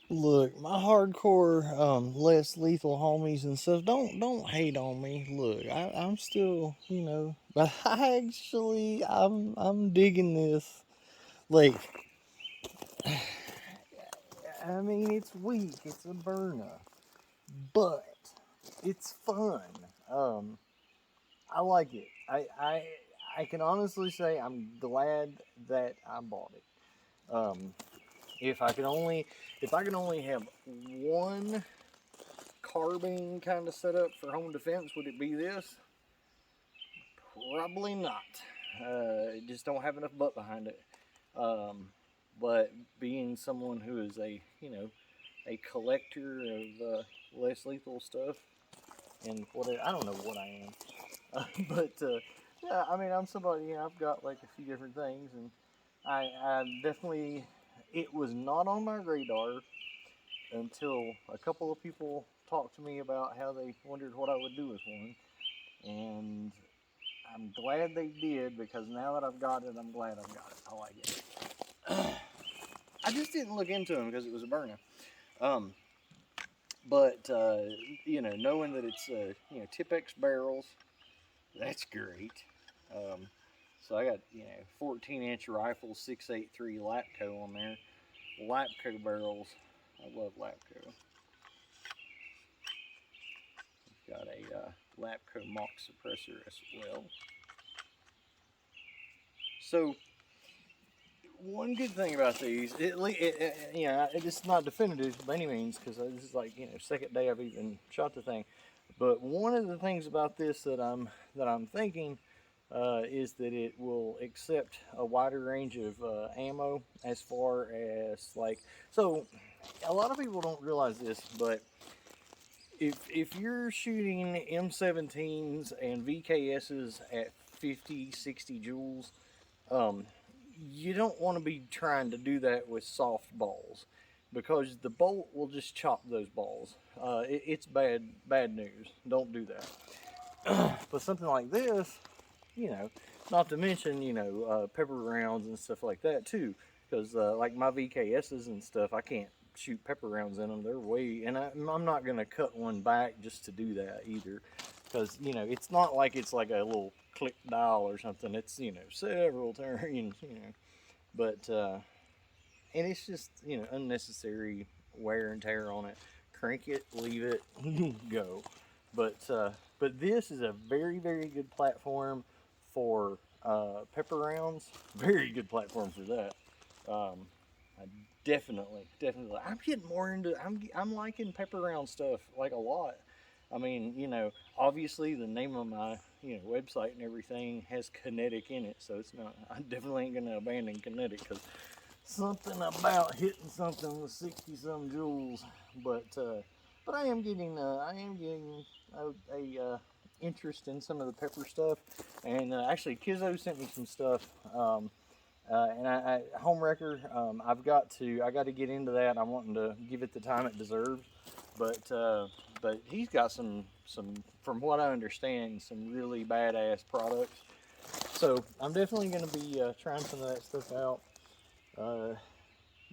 Look, my hardcore, less lethal homies and stuff. Don't hate on me. Look, I'm still, but I'm digging this. Like, I mean, it's weak. It's a Byrna, but it's fun. Um, I like it. I can honestly say I'm glad that I bought it. If I could only, if I could only have one carbine kind of setup for home defense, would it be this? Probably not. Just don't have enough butt behind it. Um, but being someone who is a collector of less lethal stuff and whatever, I don't know what I am, but yeah, I mean, I'm somebody. I've got like a few different things, and I definitely it was not on my radar until a couple of people talked to me about how they wondered what I would do with one, and I'm glad they did because now that I've got it, I'm glad I've got it. I like it. I just didn't look into them because it was a Byrna. Um, but knowing that it's Tipex barrels, that's great. Um, so I got 14-inch rifle 6.83 Lapco on there. Lapco barrels, I love Lapco. Got a Lapco mock suppressor as well. So one good thing about these, it's not definitive by any means because this is like second day I've even shot the thing. But one of the things about this that I'm thinking is that it will accept a wider range of ammo as far as like so. A lot of people don't realize this, but if you're shooting M17s and VKSs at 50, 60 joules, um, you don't want to be trying to do that with soft balls because the bolt will just chop those balls. It's bad news. Don't do that. But something like this, you know, not to mention pepper rounds and stuff like that too, because like my VKSs and stuff, I can't shoot pepper rounds in them. They're way, and I'm not gonna cut one back just to do that either, because it's not like it's like a little click dial or something. It's several turns, but and it's just unnecessary wear and tear on it. Crank it, leave it, go. But this is a very good platform for pepper rounds. Very good platform for that. Um, I definitely. I'm getting more into. I'm liking pepper round stuff like a lot. I mean, obviously the name of my website and everything has kinetic in it, so it's not. I definitely ain't gonna abandon kinetic because something about hitting something with 60 some joules. But I am getting a interest in some of the pepper stuff, and actually Kizzo sent me some stuff. And home wrecker, I got to get into that. I'm wanting to give it the time it deserves, but he's got some from what I understand some really badass products. So I'm definitely going to be trying some of that stuff out. Uh,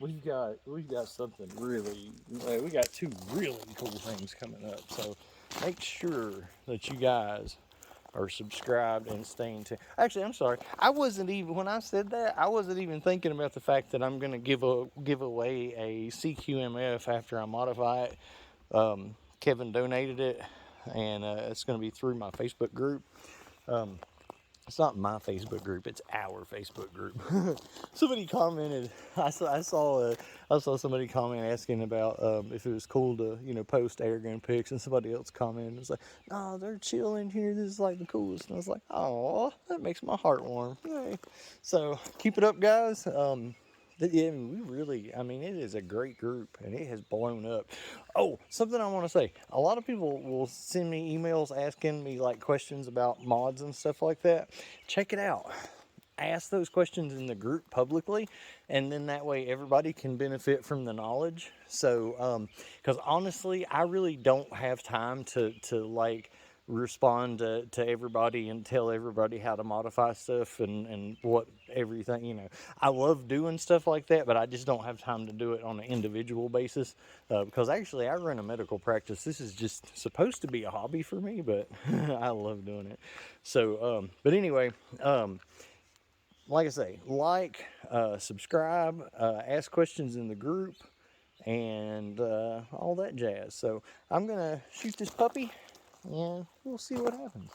we've got something really. We got two really cool things coming up. So make sure that you guys are subscribed and staying tuned. Actually, I'm sorry. I wasn't even when I said that. I wasn't even thinking about the fact that I'm going to give away a CQMF after I modify it. Kevin donated it, and it's going to be through my Facebook group. Um, it's not my Facebook group; it's our Facebook group. Somebody commented. I saw somebody comment asking about if it was cool to post airgun pics, and somebody else commented. It was like, "No, they're chilling here. This is like the coolest." And I was like, "Oh, that makes my heart warm." Yay. So keep it up, guys. Yeah, we really, I mean, it is a great group and it has blown up. Oh, something I want to say. A lot of people will send me emails asking me like questions about mods and stuff like that. Check it out. Ask those questions in the group publicly, and then that way everybody can benefit from the knowledge. So, because honestly, I really don't have time to like respond to everybody and tell everybody how to modify stuff and what everything, you know. I love doing stuff like that, but I just don't have time to do it on an individual basis because actually I run a medical practice. This is just supposed to be a hobby for me, but I love doing it. So, but anyway, like I say, subscribe, ask questions in the group, and all that jazz. So I'm gonna shoot this puppy, and we'll see what happens.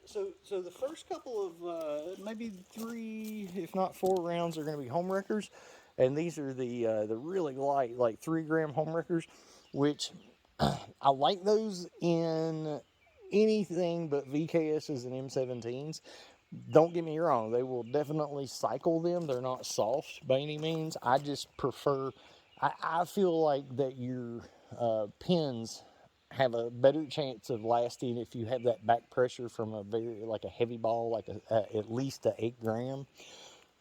So the first couple of maybe 3, if not 4 rounds are going to be home wreckers, and these are the really light, like 3-gram home wreckers, which I like those in anything but VKSs and M17s. Don't get me wrong, they will definitely cycle them. They're not soft by any means. I just prefer, I feel like that your pins have a better chance of lasting if you have that back pressure from a like a heavy ball, like at least a 8-gram.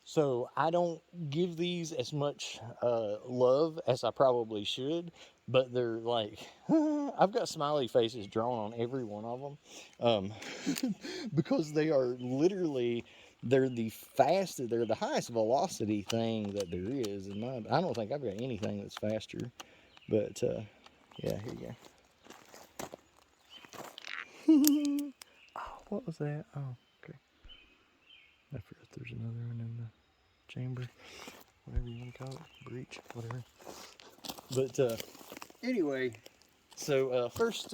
So I don't give these as much love as I probably should, but they're like, I've got smiley faces drawn on every one of them because they are literally, they're the fastest, they're the highest velocity thing that there is. And I don't think I've got anything that's faster, but yeah, here you go. Oh, what was that? Oh, okay. I forgot there's another one in the chamber, whatever you want to call it, breach, whatever. But anyway, so first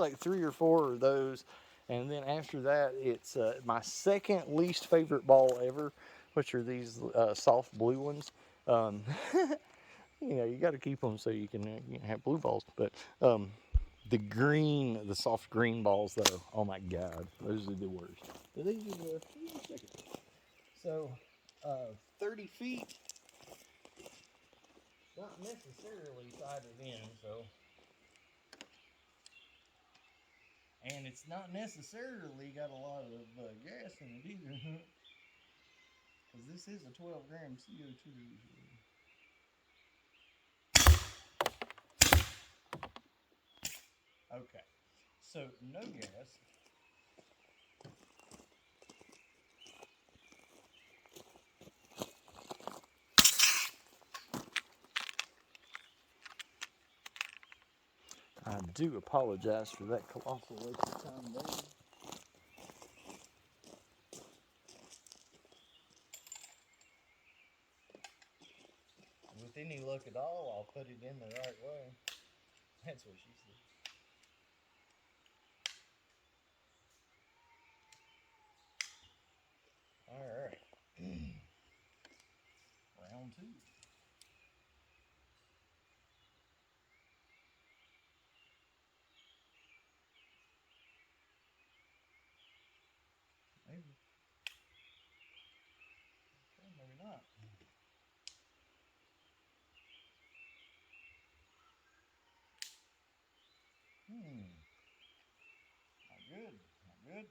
like 3 or 4 of those, and then after that, it's my second least favorite ball ever, which are these soft blue ones. Um, you know, you got to keep them so you can have blue balls, but the soft green balls though, oh my god, those are the worst. These are the second. So 30 feet. Not necessarily sided in, so. And it's not necessarily got a lot of gas in it either. Because this is a 12-gram CO2. Okay, so no gas. I do apologize for that colossal waste of time there. With any luck at all, I'll put it in the right way. That's what she said. All right. Round 2. Maybe. Okay, maybe not. Not good. Not good.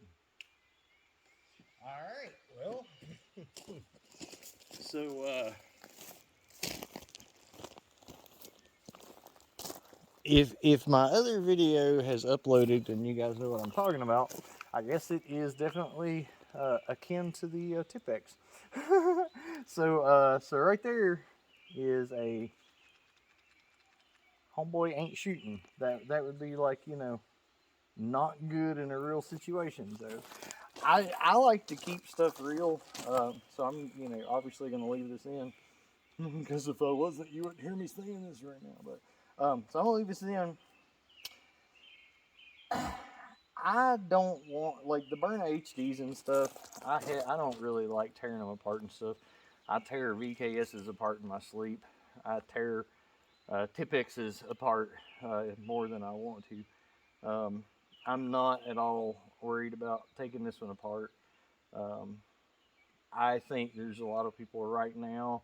All right. Well, so if my other video has uploaded and you guys know what I'm talking about, I guess it is definitely akin to the Tipex. So right there is a homeboy ain't shooting. That would be like, you know, not good in a real situation. So I like to keep stuff real. So I'm, you know, obviously going to leave this in because if I wasn't, you wouldn't hear me saying this right now. But so I'm gonna leave this in. I don't want, like, the Byrna HDs and stuff. I don't really like tearing them apart and stuff. I tear VKSs apart in my sleep. I tear Tipexes apart more than I want to. I'm not at all worried about taking this one apart. Um, I think there's a lot of people right now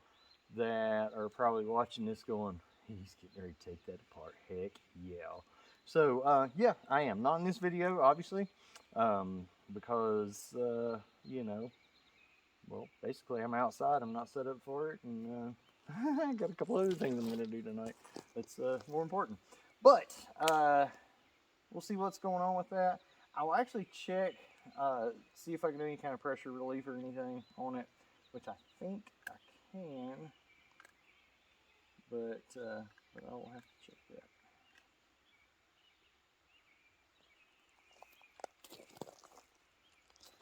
that are probably watching this going, he's getting ready to take that apart. Heck yeah. So, yeah, I am. Not in this video, obviously, because, you know, well, basically I'm outside. I'm not set up for it, and I got a couple other things I'm going to do tonight that's more important. But we'll see what's going on with that. I'll actually check, see if I can do any kind of pressure relief or anything on it, which I think I can. But I will have to check that.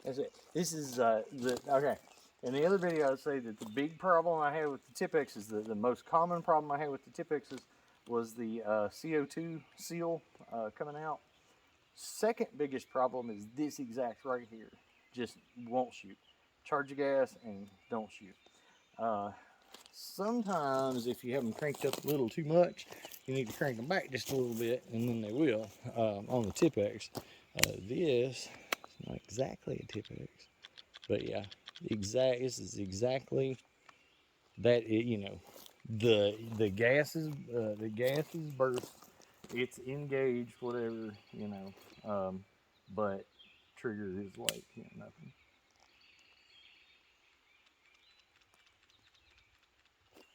That's it. This is okay. In the other video, I would say that the big problem I had with the Tipex is the most common problem I had with the Tipexes was the CO2 seal coming out. Second biggest problem is this exact right here. Just won't shoot. Charge your gas and don't shoot. Sometimes if you have them cranked up a little too much, you need to crank them back just a little bit, and then they will. On the Tipex, this is not exactly a Tipex, but yeah, this is exactly that. The gas is burst. It's engaged, whatever, but trigger is like nothing.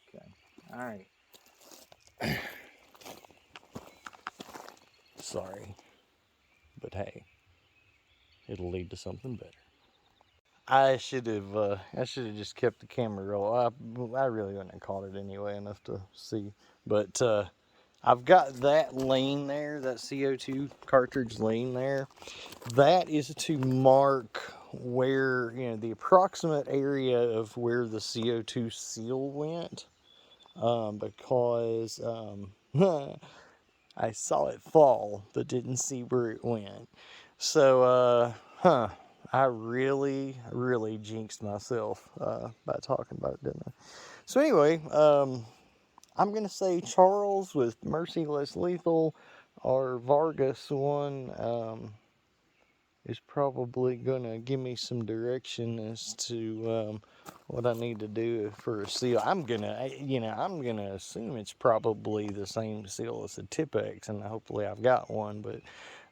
Okay, all right. Sorry, but hey, it'll lead to something better. I should have just kept the camera roll. I really wouldn't have caught it anyway enough to see, but I've got that lane there, that CO2 cartridge lane there. That is to mark where, the approximate area of where the CO2 seal went, because I saw it fall, but didn't see where it went. So, I really, really jinxed myself by talking about it, didn't I? So anyway, I'm going to say Charles with Merciless Lethal, or Vargas one, is probably going to give me some direction as to what I need to do for a seal. I'm going to assume it's probably the same seal as the Tipex, and hopefully I've got one, but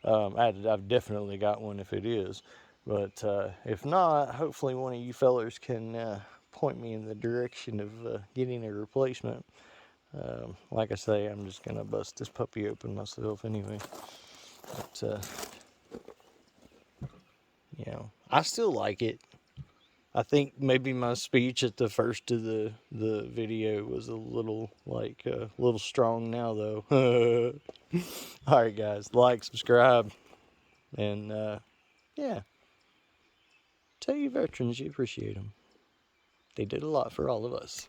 I've definitely got one if it is. But if not, hopefully one of you fellers can point me in the direction of getting a replacement. Like I say, I'm just going to bust this puppy open myself anyway. But, I still like it. I think maybe my speech at the first of the video was a little strong now though. All right, guys, like, subscribe, and yeah, tell your veterans you appreciate them. They did a lot for all of us.